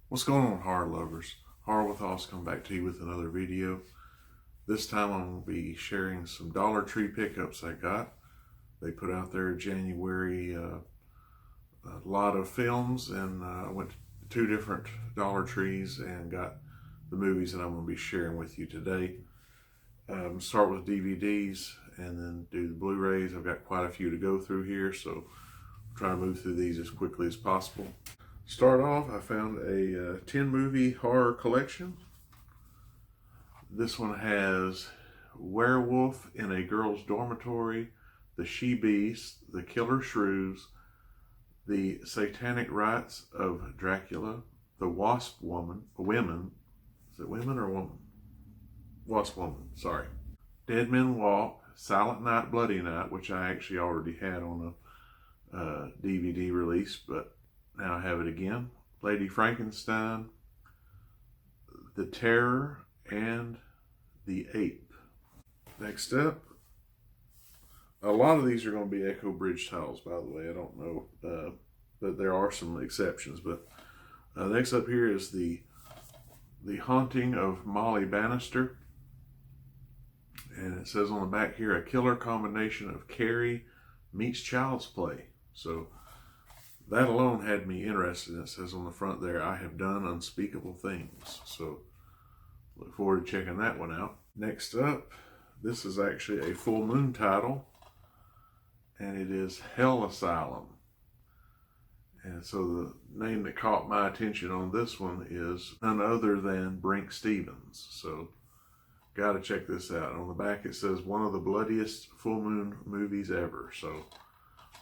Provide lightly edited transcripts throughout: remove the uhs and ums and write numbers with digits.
What's going on, horror lovers? HorrorWithHoss come back to you with another video. This time I'm going to be sharing some Dollar Tree pickups I got. They put out their January a lot of films, and I went to two different Dollar Trees and got the movies that I'm going to be sharing with you today. Start with DVDs and then do the Blu-rays. I've got quite a few to go through here, so I'll try to move through these as quickly as possible. Start off, I found a 10 movie horror collection. This one has Werewolf in a Girl's Dormitory, The She-Beast, The Killer Shrews, The Satanic Rites of Dracula, The Wasp Woman, Women, is it women or woman? Wasp Woman, sorry. Dead Men Walk, Silent Night, Bloody Night, which I actually already had on a DVD release, but now I have it again. Lady Frankenstein, The Terror, and The Ape. Next up, a lot of these are going to be Echo Bridge titles, by the way. I don't know, but there are some exceptions. But next up here is the Haunting of Molly Bannister. And it says on the back here, a killer combination of Carrie meets Child's Play. So that alone had me interested. It says on the front there, I have done unspeakable things. So look forward to checking that one out. Next up, this is actually a full moon title, and it is Hell Asylum. And so the name that caught my attention on this one is none other than Brink Stevens. So got to check this out. On the back it says one of the bloodiest full moon movies ever. So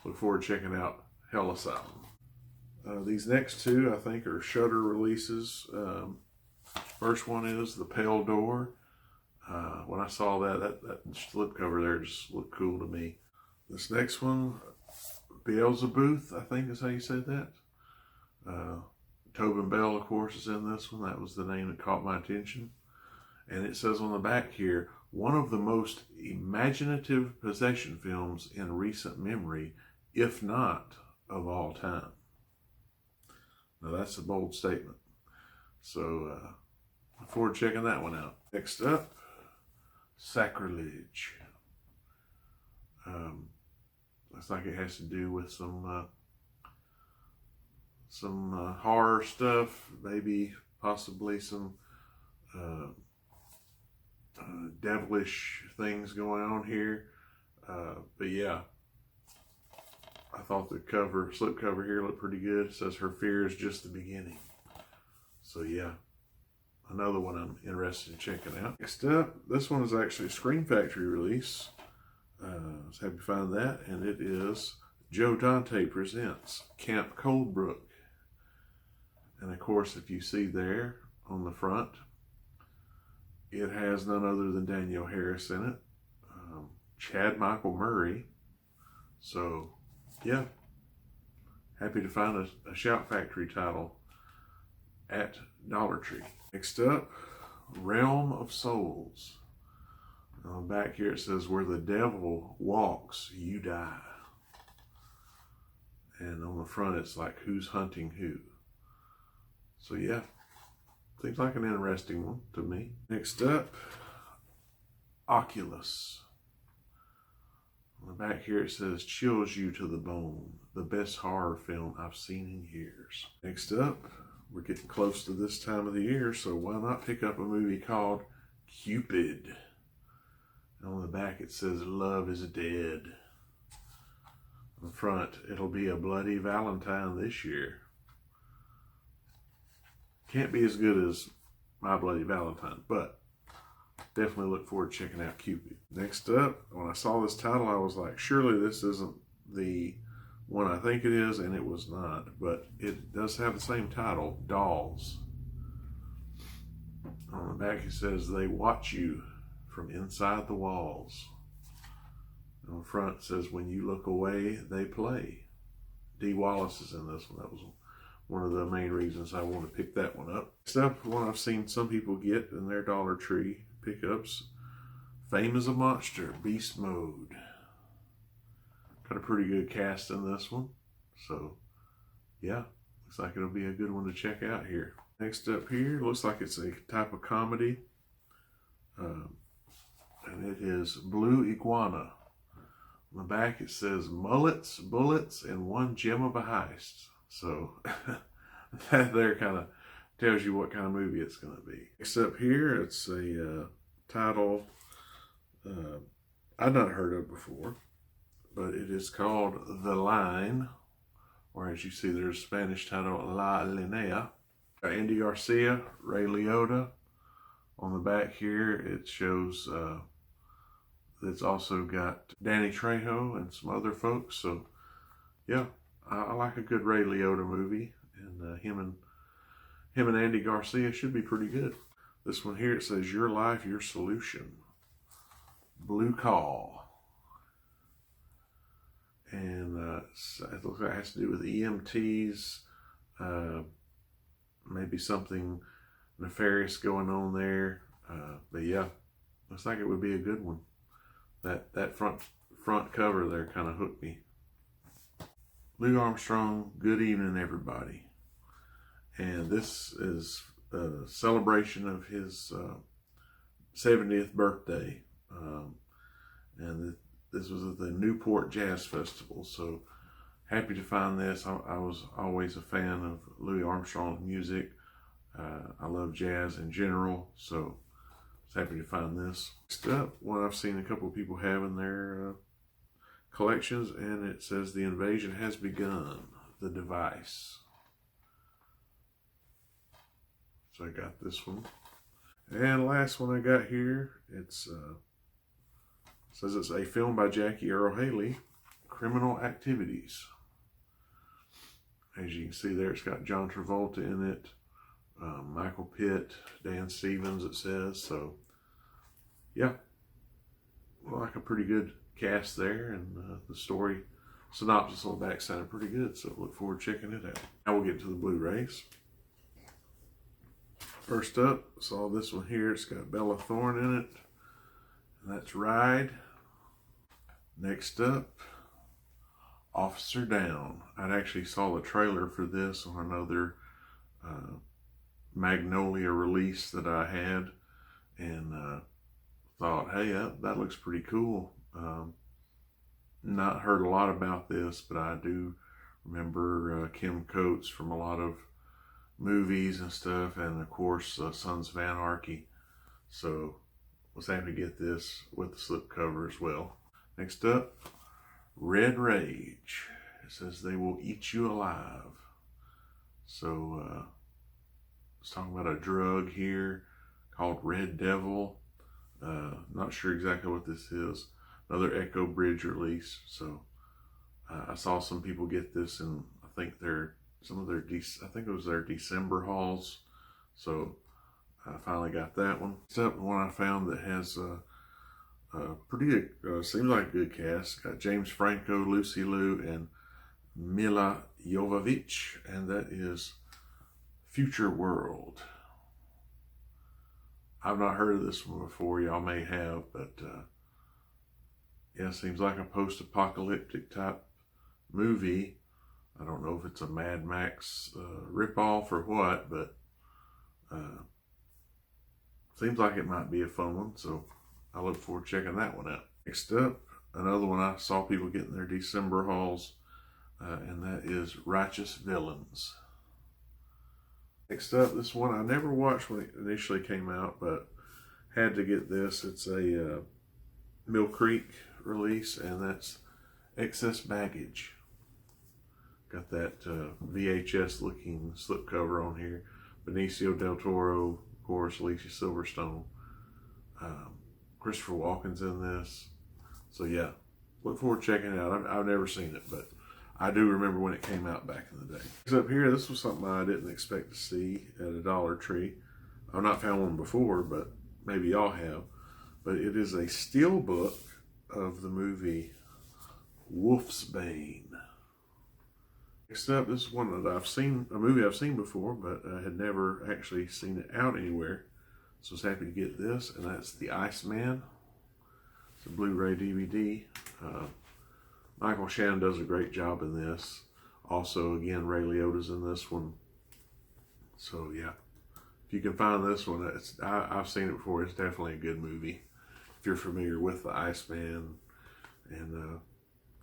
look forward to checking out Hell Asylum. These next two I think are Shudder releases. First one is The Pale Door. When I saw that slipcover there just looked cool to me. This next one, Beelzebub, I think is how you say that. Tobin Bell, of course, is in this one. That was the name that caught my attention. And it says on the back here, one of the most imaginative possession films in recent memory, if not of all time. Now that's a bold statement. So look forward to checking that one out. Next up, Sacrilege. Looks like it has to do with some horror stuff, maybe possibly some devilish things going on here. But yeah, I thought the slip cover here looked pretty good. It says her fear is just the beginning. So yeah, another one I'm interested in checking out. Next up, this one is actually a Scream Factory release. I was happy to find that, and it is Joe Dante Presents Camp Coldbrook. And of course, if you see there on the front, it has none other than Danielle Harris in it, Chad Michael Murray. So yeah, happy to find a Shout Factory title at Dollar Tree. Next up, Realm of Souls. Back here it says, where the devil walks, you die. And on the front it's like, who's hunting who? So yeah, seems like an interesting one to me. Next up, Oculus. On the back here it says, chills you to the bone. The best horror film I've seen in years. Next up, we're getting close to this time of the year, so why not pick up a movie called Cupid? On the back it says, love is dead. On the front, it'll be a bloody Valentine this year. Can't be as good as My Bloody Valentine, but definitely look forward to checking out Cupid. Next up, when I saw this title, I was like, surely this isn't the one I think it is, and it was not. But it does have the same title, Dolls. On the back it says, they watch you from inside the walls. On the front it says, when you look away, they play. Dee Wallace is in this one. That was one of the main reasons I want to pick that one up. Next up, one I've seen some people get in their Dollar Tree pickups, Fame as a Monster, Beast Mode. Got a pretty good cast in this one. So yeah, looks like it'll be a good one to check out here. Next up here, looks like it's a type of comedy. And it is Blue Iguana. On the back it says mullets, bullets, and one gem of a heist. So that there kind of tells you what kind of movie it's going to be. Next up here, it's a title I've not heard of before, but it is called The Line, or as you see there's a Spanish title, La Linea. Andy Garcia, Ray Liotta. On the back here it shows it's also got Danny Trejo and some other folks. So yeah, I like a good Ray Liotta movie, and him and Andy Garcia should be pretty good. This one here, it says Your Life, Your Solution. Blue Call. And it looks like it has to do with EMTs. Maybe something nefarious going on there. But yeah, looks like it would be a good one. That front cover there kind of hooked me. Lou Armstrong, Good Evening Everybody. And this is a celebration of his 70th birthday. And this was at the Newport Jazz Festival. So happy to find this. I was always a fan of Louis Armstrong's music. I love jazz in general, so I was happy to find this. Next up, one I've seen a couple of people have in their collections, and it says The Invasion Has Begun, The Device. So I got this one. And last one I got here, it's says it's a film by Jackie Earle Haley, Criminal Activities. As you can see there, it's got John Travolta in it, Michael Pitt, Dan Stevens, it says. So yeah, like a pretty good cast there, and the story synopsis on the back sounded pretty good, so look forward to checking it out. Now we'll get to the Blu-rays. First up, saw this one here. It's got Bella Thorne in it, and that's Ride. Next up, Officer Down. I actually saw the trailer for this on another Magnolia release that I had, and thought, hey, that looks pretty cool. Not heard a lot about this, but I do remember Kim Coates from a lot of movies and stuff, and of course Sons of Anarchy. So was happy to get this with the slipcover as well. Next up, Red Rage. It says They Will Eat You Alive. So it's talking about a drug here called Red Devil. Not sure exactly what this is. Another Echo Bridge release. So I saw some people get this, and I think I think it was their December hauls. So I finally got that one. Except the one I found that has pretty seems like a good cast. Got James Franco, Lucy Liu, and Mila Jovovich, and that is Future World. I've not heard of this one before. Y'all may have, but yeah, seems like a post-apocalyptic type movie. I don't know if it's a Mad Max ripoff or what, but seems like it might be a fun one, so I look forward to checking that one out. Next up, another one I saw people getting their December hauls, and that is Righteous Villains. Next up, this one I never watched when it initially came out, but had to get this. It's a Mill Creek release, and that's Excess Baggage. Got that VHS looking slipcover on here. Benicio del Toro, of course, Alicia Silverstone. Christopher Walken's in this. So yeah, look forward to checking it out. I've never seen it, but I do remember when it came out back in the day. Up here, this was something I didn't expect to see at a Dollar Tree. I've not found one before, but maybe y'all have. But it is a steel book of the movie Woofsbane. Next up, this is one that I've seen, a movie I've seen before, but I had never actually seen it out anywhere. So I was happy to get this, and that's The Iceman. It's a Blu-ray DVD. Michael Shannon does a great job in this. Also, again, Ray Liotta's in this one. So yeah, if you can find this one, I've seen it before. It's definitely a good movie. If you're familiar with the Iceman and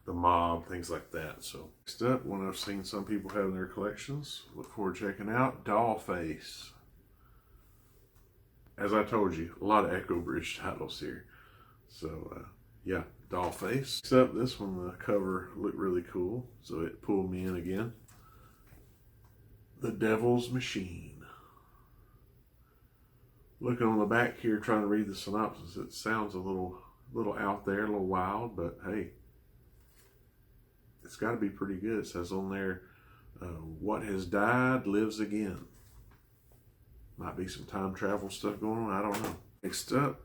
the Mob, things like that. So next up, one I've seen some people have in their collections. Look forward to checking out, Dollface. As I told you, a lot of Echo Bridge titles here. So yeah, Dollface. Next up, this one, the cover looked really cool, so it pulled me in again. The Devil's Machine. Looking on the back here, trying to read the synopsis, it sounds a little out there, a little wild, but hey, it's got to be pretty good. It says on there, what has died lives again. Might be some time travel stuff going on, I don't know. Next up,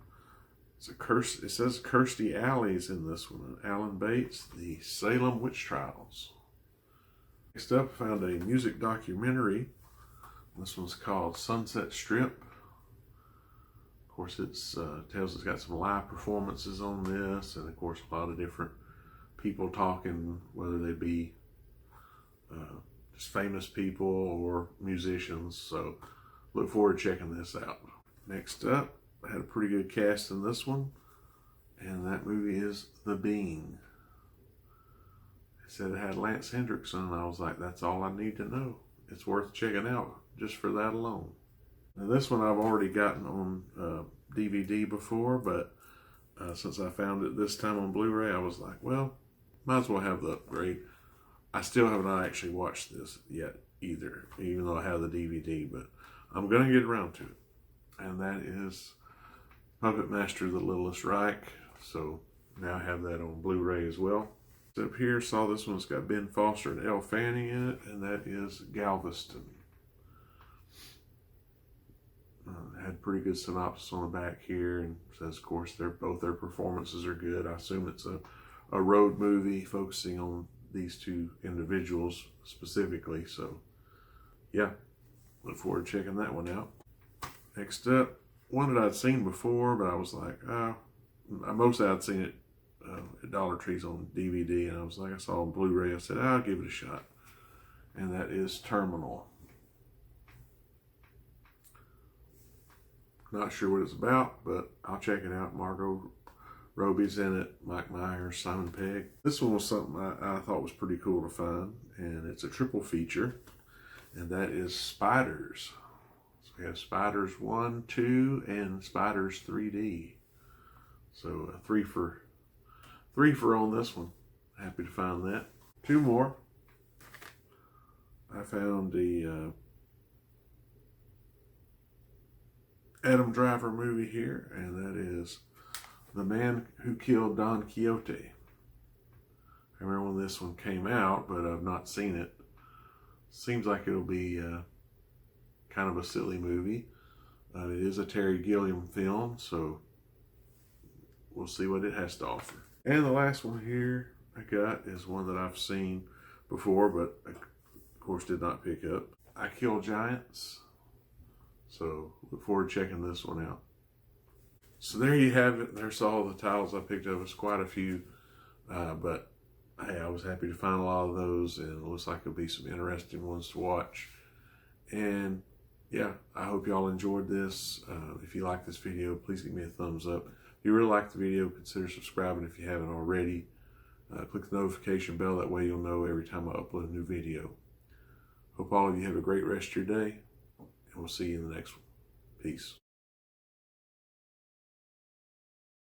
it says Kirstie Alley's in this one. Alan Bates, The Salem Witch Trials. Next up, I found a music documentary. This one's called Sunset Strip. Of course, it's got some live performances on this, and of course a lot of different people talking, whether they be just famous people or musicians. So look forward to checking this out. Next up, I had a pretty good cast in this one, and that movie is The Being. It said it had Lance Hendrickson, and I was like, that's all I need to know. It's worth checking out just for that alone. Now this one I've already gotten on DVD before, but since I found it this time on Blu-ray, I was like, well, might as well have the upgrade. I still have not actually watched this yet either, even though I have the DVD, but I'm going to get around to it. And that is Puppet Master The Littlest Reich. So now I have that on Blu-ray as well. Up here, saw this one. It's got Ben Foster and Elle Fanning in it, and that is Galveston. Had pretty good synopsis on the back here, and says, of course, both their performances are good. I assume it's a road movie focusing on these two individuals specifically. So, yeah, look forward to checking that one out. Next up, one that I'd seen before, but I was like, mostly I'd seen it at Dollar Tree's on DVD, and I was like, I saw it on Blu-ray. I said, I'll give it a shot. And that is Terminal. Not sure what it's about, but I'll check it out. Margot Robbie's in it, Mike Myers, Simon Pegg. This one was something I thought was pretty cool to find, and it's a triple feature, and that is Spiders. So we have Spiders 1, 2, and Spiders 3D. So a three for on this one. Happy to find that. Two more. I found the Adam Driver movie here, and that is The Man Who Killed Don Quixote. I remember when this one came out, but I've not seen it. Seems like it'll be kind of a silly movie. It is a Terry Gilliam film, so we'll see what it has to offer. And the last one here I got is one that I've seen before, but of course did not pick up. I Kill Giants. So look forward to checking this one out. So there you have it. There's all the titles I picked up. It's quite a few, but hey, I was happy to find a lot of those, and it looks like there'll be some interesting ones to watch. And yeah, I hope y'all enjoyed this. If you like this video, please give me a thumbs up. If you really like the video, consider subscribing if you haven't already. Click the notification bell, that way you'll know every time I upload a new video. Hope all of you have a great rest of your day, and we'll see you in the next one. Peace.